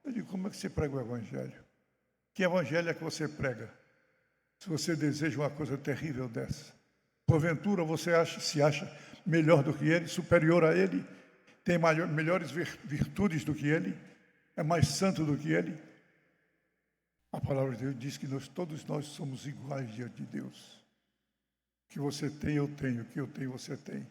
Eu digo: como é que você prega o evangelho? Que evangelho é que você prega, se você deseja uma coisa terrível dessa? Porventura você se acha melhor do que ele, superior a ele, tem melhores virtudes do que ele, é mais santo do que ele? A palavra de Deus diz que todos nós somos iguais diante de Deus. O que você tem, eu tenho. O que eu tenho, você tem.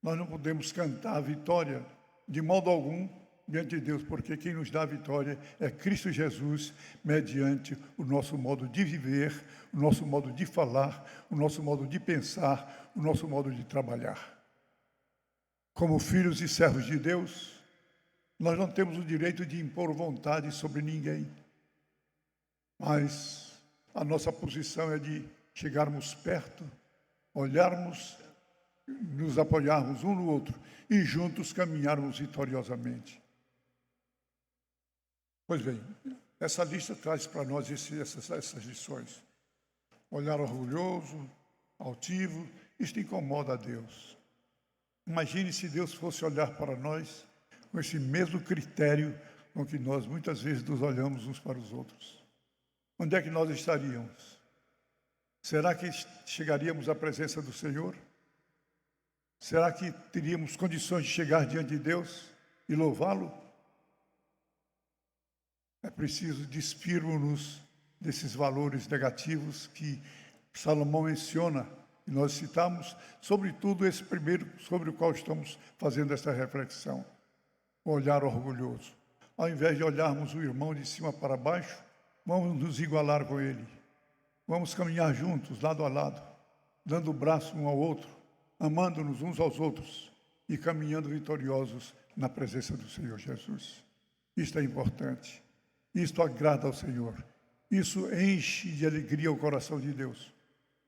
Nós não podemos cantar a vitória de modo algum diante de Deus, porque quem nos dá a vitória é Cristo Jesus, mediante o nosso modo de viver, o nosso modo de falar, o nosso modo de pensar, o nosso modo de trabalhar. Como filhos e servos de Deus, nós não temos o direito de impor vontade sobre ninguém, mas a nossa posição é de chegarmos perto, olharmos, nos apoiarmos um no outro e juntos caminharmos vitoriosamente. Pois bem, essa lista traz para nós essas lições. Olhar orgulhoso, altivo, isto incomoda a Deus. Imagine se Deus fosse olhar para nós com esse mesmo critério com que nós muitas vezes nos olhamos uns para os outros. Onde é que nós estaríamos? Será que chegaríamos à presença do Senhor? Será que teríamos condições de chegar diante de Deus e louvá-lo? É preciso despirmos-nos desses valores negativos que Salomão menciona, e nós citamos, sobretudo esse primeiro sobre o qual estamos fazendo esta reflexão, o olhar orgulhoso. Ao invés de olharmos o irmão de cima para baixo, vamos nos igualar com ele. Vamos caminhar juntos, lado a lado, dando o braço um ao outro, amando-nos uns aos outros e caminhando vitoriosos na presença do Senhor Jesus. Isto é importante. Isto agrada ao Senhor. Isso enche de alegria o coração de Deus,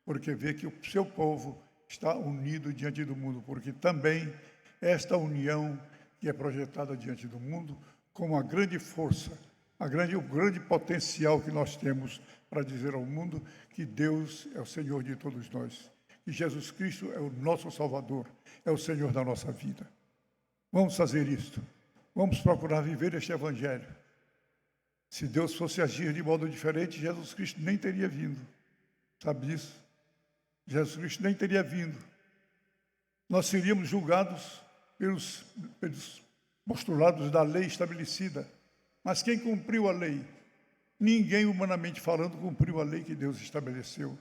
porque vê que o seu povo está unido diante do mundo, porque também esta união que é projetada diante do mundo como a grande força, o grande potencial que nós temos para dizer ao mundo que Deus é o Senhor de todos nós, que Jesus Cristo é o nosso Salvador, é o Senhor da nossa vida. Vamos fazer isto. Vamos procurar viver este Evangelho. Se Deus fosse agir de modo diferente, Jesus Cristo nem teria vindo. Sabe disso? Jesus Cristo nem teria vindo. Nós seríamos julgados pelos postulados da lei estabelecida. Mas quem cumpriu a lei? Ninguém, humanamente falando, cumpriu a lei que Deus estabeleceu.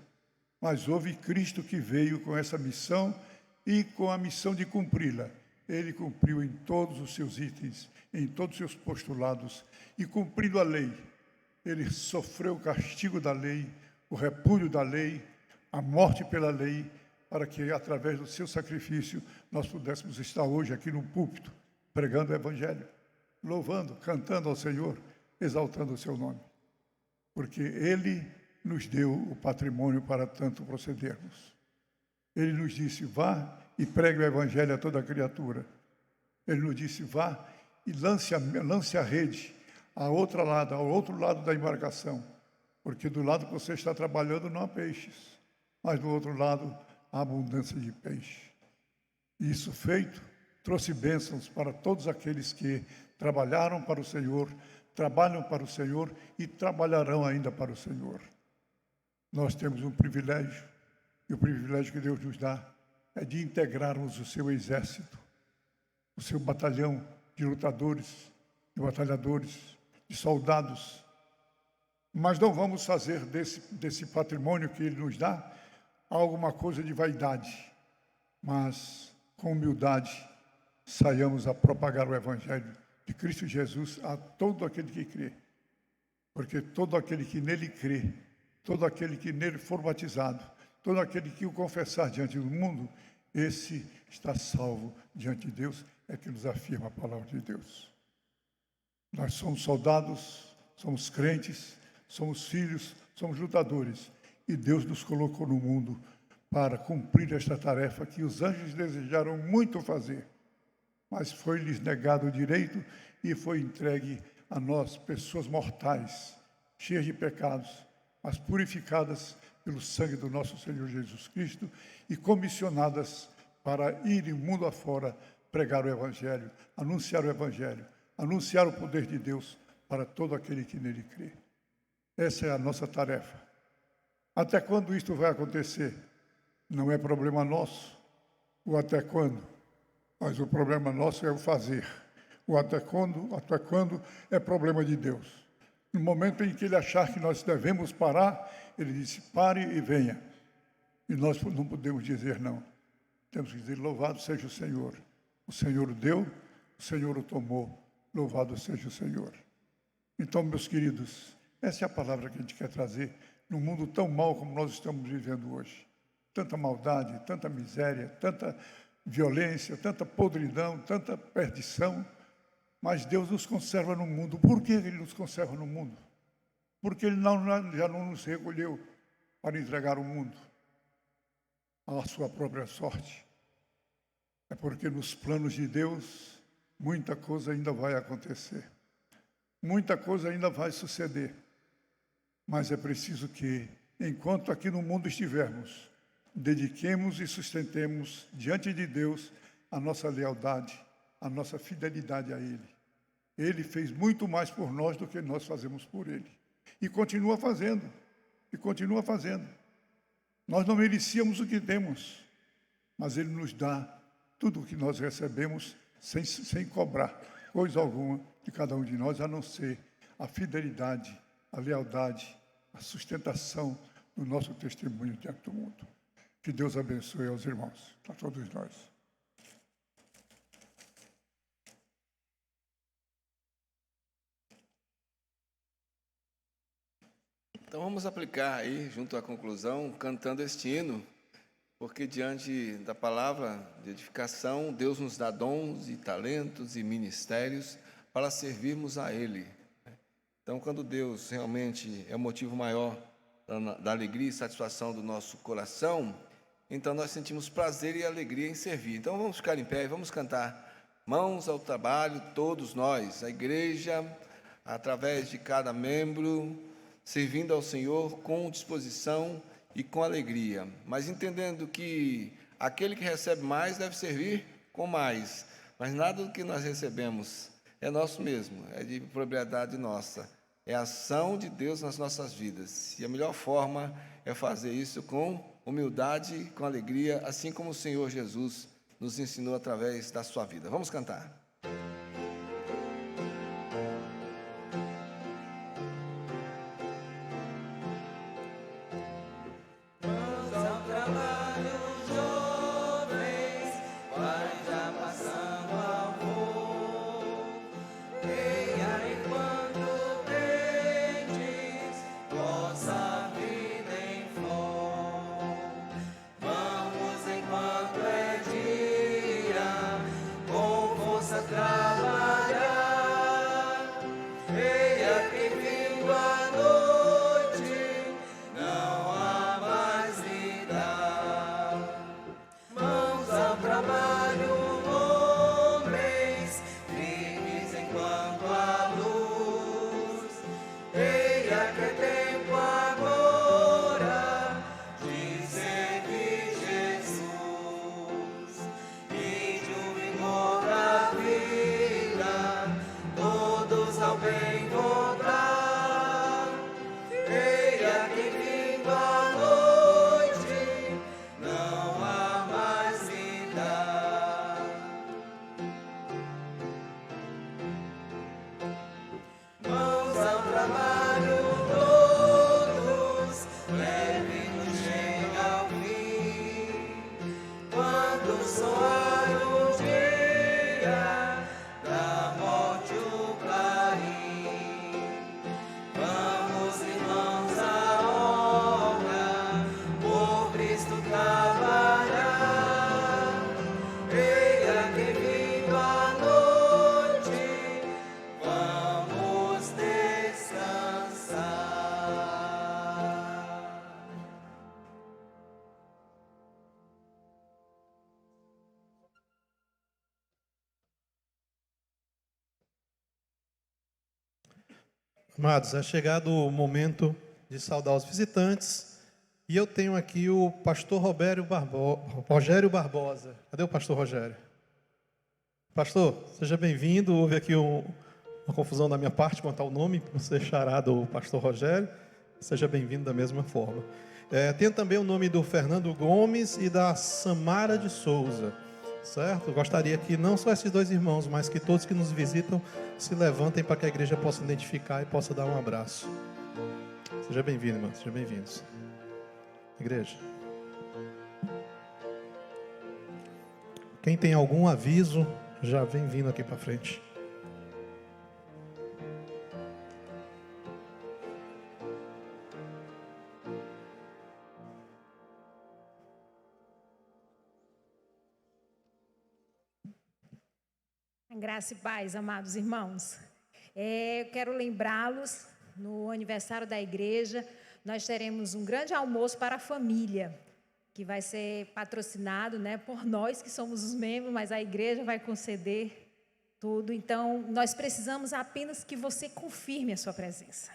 Mas houve Cristo que veio com essa missão e com a missão de cumpri-la. Ele cumpriu em todos os seus itens, em todos os seus postulados, e cumprindo a lei, ele sofreu o castigo da lei, o repúdio da lei, a morte pela lei, para que, através do seu sacrifício, nós pudéssemos estar hoje aqui no púlpito, pregando o Evangelho, louvando, cantando ao Senhor, exaltando o seu nome. Porque Ele nos deu o patrimônio para tanto procedermos. Ele nos disse, vá e pregue o Evangelho a toda criatura. Ele nos disse, vá e lance a rede ao outro lado da embarcação. Porque do lado que você está trabalhando não há peixes, mas do outro lado há abundância de peixe. E isso feito, trouxe bênçãos para todos aqueles que trabalharam para o Senhor, trabalham para o Senhor e trabalharão ainda para o Senhor. Nós temos um privilégio, e o privilégio que Deus nos dá é de integrarmos o seu exército, o seu batalhão de lutadores, de batalhadores, de soldados. Mas não vamos fazer desse patrimônio que Ele nos dá alguma coisa de vaidade, mas com humildade saiamos a propagar o Evangelho de Cristo Jesus a todo aquele que crê. Porque todo aquele que nele crê, todo aquele que nele for batizado, todo aquele que o confessar diante do mundo, esse está salvo diante de Deus, é que nos afirma a palavra de Deus. Nós somos soldados, somos crentes, somos filhos, somos lutadores, e Deus nos colocou no mundo para cumprir esta tarefa que os anjos desejaram muito fazer, mas foi-lhes negado o direito e foi entregue a nós, pessoas mortais, cheias de pecados, mas purificadas pelo sangue do nosso Senhor Jesus Cristo e comissionadas para ir mundo afora pregar o Evangelho, anunciar o poder de Deus para todo aquele que nele crê. Essa é a nossa tarefa. Até quando isto vai acontecer? Não é problema nosso, o até quando, mas o problema nosso é o fazer. O até quando é problema de Deus. No momento em que Ele achar que nós devemos parar, Ele disse, pare e venha. E nós não podemos dizer não. Temos que dizer, louvado seja o Senhor. O Senhor o deu, o Senhor o tomou. Louvado seja o Senhor. Então, meus queridos, essa é a palavra que a gente quer trazer num mundo tão mau como nós estamos vivendo hoje. Tanta maldade, tanta miséria, tanta violência, tanta podridão, tanta perdição. Mas Deus nos conserva no mundo. Por que Ele nos conserva no mundo? Porque Ele já não nos recolheu para entregar o mundo à sua própria sorte. É porque nos planos de Deus, muita coisa ainda vai acontecer. Muita coisa ainda vai suceder. Mas é preciso que, enquanto aqui no mundo estivermos, dediquemos e sustentemos diante de Deus a nossa lealdade, a nossa fidelidade a Ele. Ele fez muito mais por nós do que nós fazemos por Ele. E continua fazendo. Nós não merecíamos o que temos, mas Ele nos dá tudo o que nós recebemos sem cobrar coisa alguma de cada um de nós, a não ser a fidelidade, a lealdade, a sustentação do nosso testemunho diante do mundo. Que Deus abençoe aos irmãos, a todos nós. Então vamos aplicar aí, junto à conclusão, cantando este hino, porque diante da palavra de edificação, Deus nos dá dons e talentos e ministérios para servirmos a Ele. Então, quando Deus realmente é o motivo maior da alegria e satisfação do nosso coração, então nós sentimos prazer e alegria em servir. Então vamos ficar em pé e vamos cantar Mãos ao Trabalho, todos nós, a igreja, através de cada membro, servindo ao Senhor com disposição e com alegria, mas entendendo que aquele que recebe mais deve servir com mais, mas nada do que nós recebemos é nosso mesmo, é de propriedade nossa, é a ação de Deus nas nossas vidas, e a melhor forma é fazer isso com humildade, com alegria, assim como o Senhor Jesus nos ensinou através da sua vida. Vamos cantar. leve-nos chega ao fim. Quando soar o dia da morte o clarim, vamos, irmãos, à obra, por Cristo trabalhar. Eia que vindo a noite, vamos descansar. Amados, é chegado o momento de saudar os visitantes. E eu tenho aqui o pastor Rogério Barbosa. Cadê o pastor Rogério? Pastor, seja bem-vindo. Houve aqui uma confusão da minha parte quanto ao nome, por ser charado o pastor Rogério. Seja bem-vindo da mesma forma. Tem também o nome do Fernando Gomes e da Samara de Souza, certo? Gostaria que não só esses dois irmãos, mas que todos que nos visitam se levantem para que a igreja possa identificar e possa dar um abraço. Seja bem-vindo, irmãos. Sejam bem-vindos. Igreja. Quem tem algum aviso, já vem vindo aqui para frente. Graça e paz, amados irmãos. Eu quero lembrá-los, no aniversário da igreja, nós teremos um grande almoço para a família, que vai ser patrocinado, por nós que somos os membros, mas a igreja vai conceder tudo. Então, nós precisamos apenas que você confirme a sua presença.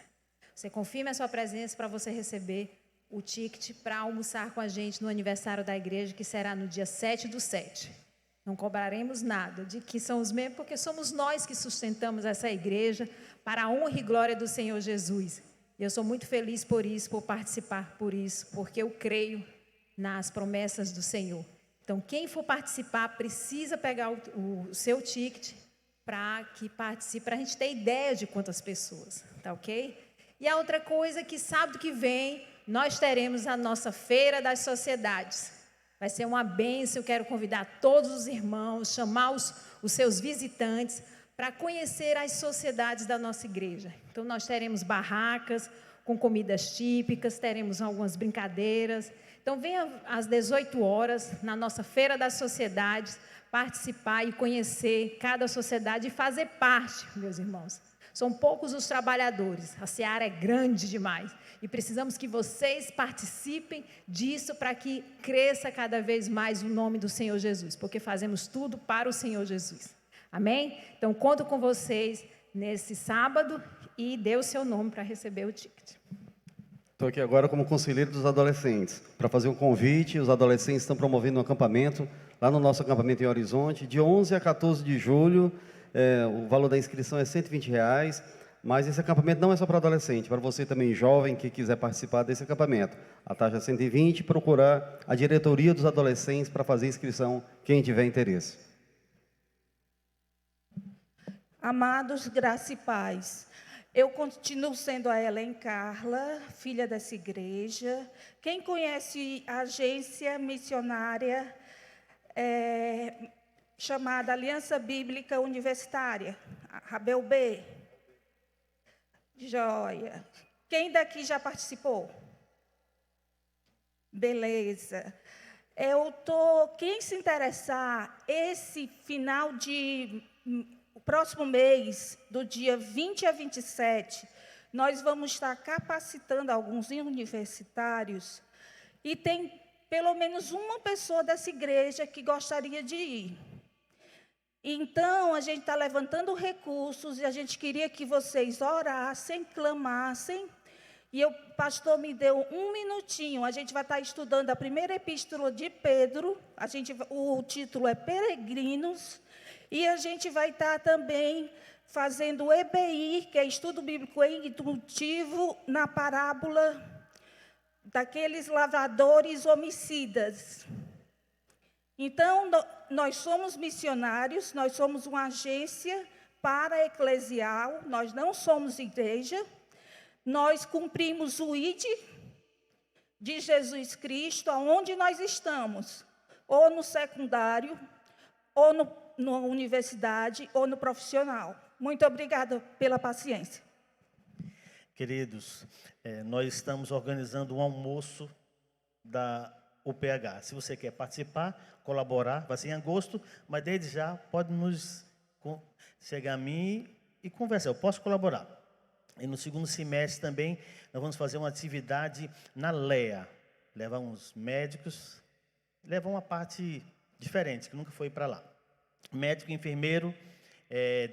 Você confirme a sua presença para você receber o ticket para almoçar com a gente no aniversário da igreja, que será no dia 7/7. Não cobraremos nada de que são os membros, porque somos nós que sustentamos essa igreja para a honra e glória do Senhor Jesus. E eu sou muito feliz por isso, por participar por isso, porque eu creio nas promessas do Senhor. Então, quem for participar precisa pegar o seu ticket para que participe, para a gente ter ideia de quantas pessoas, tá ok? E a outra coisa é que sábado que vem nós teremos a nossa Feira das Sociedades. Vai ser uma bênção. Eu quero convidar todos os irmãos, chamar os seus visitantes para conhecer as sociedades da nossa igreja. Então, nós teremos barracas com comidas típicas, teremos algumas brincadeiras. Então, venha às 18 horas na nossa Feira das Sociedades, participar e conhecer cada sociedade e fazer parte, meus irmãos. São poucos os trabalhadores, a seara é grande demais. E precisamos que vocês participem disso para que cresça cada vez mais o nome do Senhor Jesus, porque fazemos tudo para o Senhor Jesus. Amém? Então, conto com vocês nesse sábado e dê o seu nome para receber o ticket. Estou aqui agora como conselheiro dos adolescentes, para fazer um convite. Os adolescentes estão promovendo um acampamento, lá no nosso acampamento em Horizonte, de 11 a 14 de julho. O valor da inscrição é R$ 120, mas esse acampamento não é só para adolescente, para você também jovem que quiser participar desse acampamento. A taxa é 120, procurar a diretoria dos adolescentes para fazer inscrição, quem tiver interesse. Amados, graça e paz. Eu continuo sendo a Helen Carla, filha dessa igreja. Quem conhece a agência missionária chamada Aliança Bíblica Universitária, Rabel B? Joia. Quem daqui já participou? Beleza. Quem se interessar, esse final de próximo mês, do dia 20 a 27, nós vamos estar capacitando alguns universitários e tem pelo menos uma pessoa dessa igreja que gostaria de ir. Então, a gente está levantando recursos e a gente queria que vocês orassem, clamassem. E o pastor me deu um minutinho. A gente vai estar estudando a primeira epístola de Pedro. O título é Peregrinos. E a gente vai estar também fazendo o EBI, que é Estudo Bíblico Indutivo, na parábola daqueles lavradores homicidas. Então, nós somos missionários, nós somos uma agência para-eclesial, nós não somos igreja, nós cumprimos o ID, de Jesus Cristo, aonde nós estamos, ou no secundário, ou na universidade, ou no profissional. Muito obrigada pela paciência. Queridos, nós estamos organizando um almoço da UPH. Se você quer participar, colaborar, vai ser em agosto, mas desde já pode chegar a mim e conversar. Eu posso colaborar. E no segundo semestre também, nós vamos fazer uma atividade na LEA. Levar uns médicos, levar uma parte diferente, que nunca foi para lá. Médico, enfermeiro,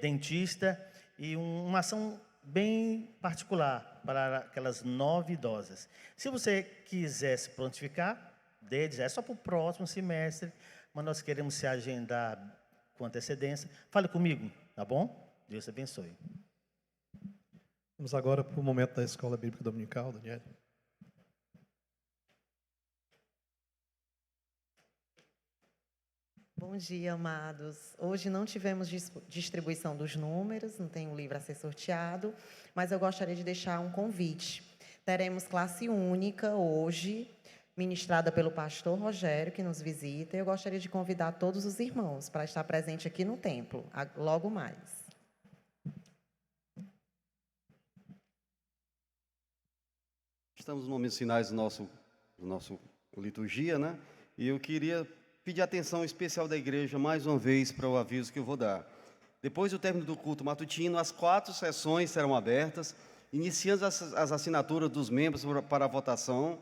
dentista e uma ação bem particular para aquelas 9 idosas. Se você quiser se prontificar, desde já é só para o próximo semestre, mas nós queremos se agendar com antecedência. Fale comigo, tá bom? Deus te abençoe. Vamos agora para o momento da Escola Bíblica Dominical, Daniel. Bom dia, amados. Hoje não tivemos distribuição dos números, não tem um livro a ser sorteado, mas eu gostaria de deixar um convite. Teremos classe única hoje, ministrada pelo pastor Rogério, que nos visita. Eu gostaria de convidar todos os irmãos para estar presente aqui no templo, logo mais. Estamos nos momentos finais do nosso liturgia, né? E eu queria pedir atenção especial da igreja, mais uma vez, para o aviso que eu vou dar. Depois do término do culto matutino, as 4 sessões serão abertas, iniciando as assinaturas dos membros para a votação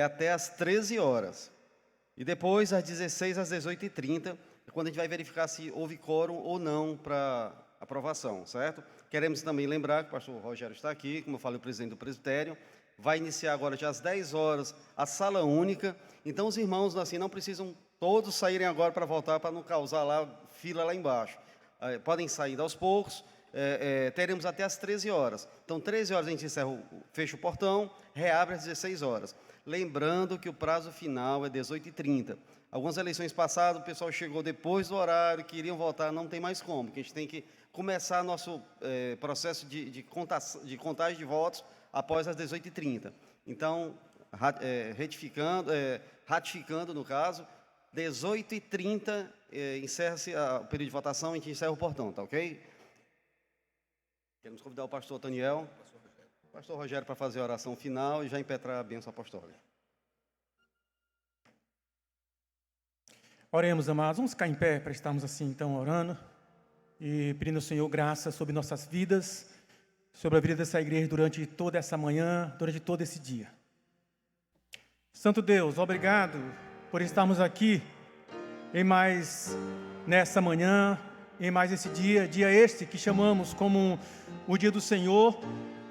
até às 13 horas. E depois, às 16 às 18h30, quando a gente vai verificar se houve quórum ou não para aprovação, certo? Queremos também lembrar que o pastor Rogério está aqui, como eu falei, o presidente do presbitério. Vai iniciar agora, já às 10 horas, a sala única. Então, os irmãos assim, não precisam todos saírem agora para voltar, para não causar lá fila lá embaixo. Podem sair aos poucos. Teremos até às 13 horas. Então, 13 horas a gente fecha o portão, reabre às 16 horas. Lembrando que o prazo final é 18h30. Algumas eleições passadas, o pessoal chegou depois do horário, queriam votar, não tem mais como, porque a gente tem que começar nosso processo de contagem de votos após as 18h30. Então, ratificando, no caso, 18h30, encerra-se o período de votação, a gente encerra o portão, tá ok? Queremos convidar o pastor Daniel, o pastor Rogério, para fazer a oração final e já impetrar a bênção apostólica. Oremos, amados, vamos ficar em pé para estarmos assim, então, orando e pedindo ao Senhor graça sobre nossas vidas, sobre a vida dessa igreja durante toda essa manhã, durante todo esse dia. Santo Deus, obrigado por estarmos aqui nessa manhã, em mais esse dia este que chamamos como o dia do Senhor,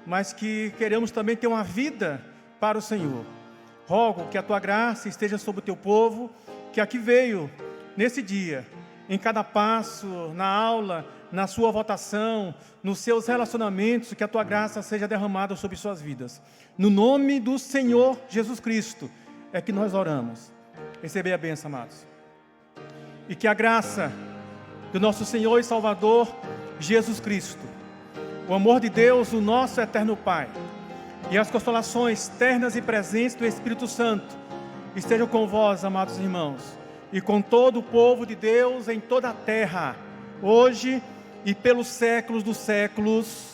mas que queremos também ter uma vida para o Senhor. Rogo que a Tua graça esteja sobre o Teu povo, que aqui veio nesse dia, em cada passo, na aula, na sua votação, nos seus relacionamentos, que a Tua graça seja derramada sobre suas vidas. No nome do Senhor Jesus Cristo é que nós oramos. Recebei a bênção, amados. E que a graça do nosso Senhor e Salvador Jesus Cristo, o amor de Deus, o nosso eterno Pai, e as consolações ternas e presentes do Espírito Santo estejam com vós, amados irmãos, e com todo o povo de Deus em toda a terra, hoje e pelos séculos dos séculos.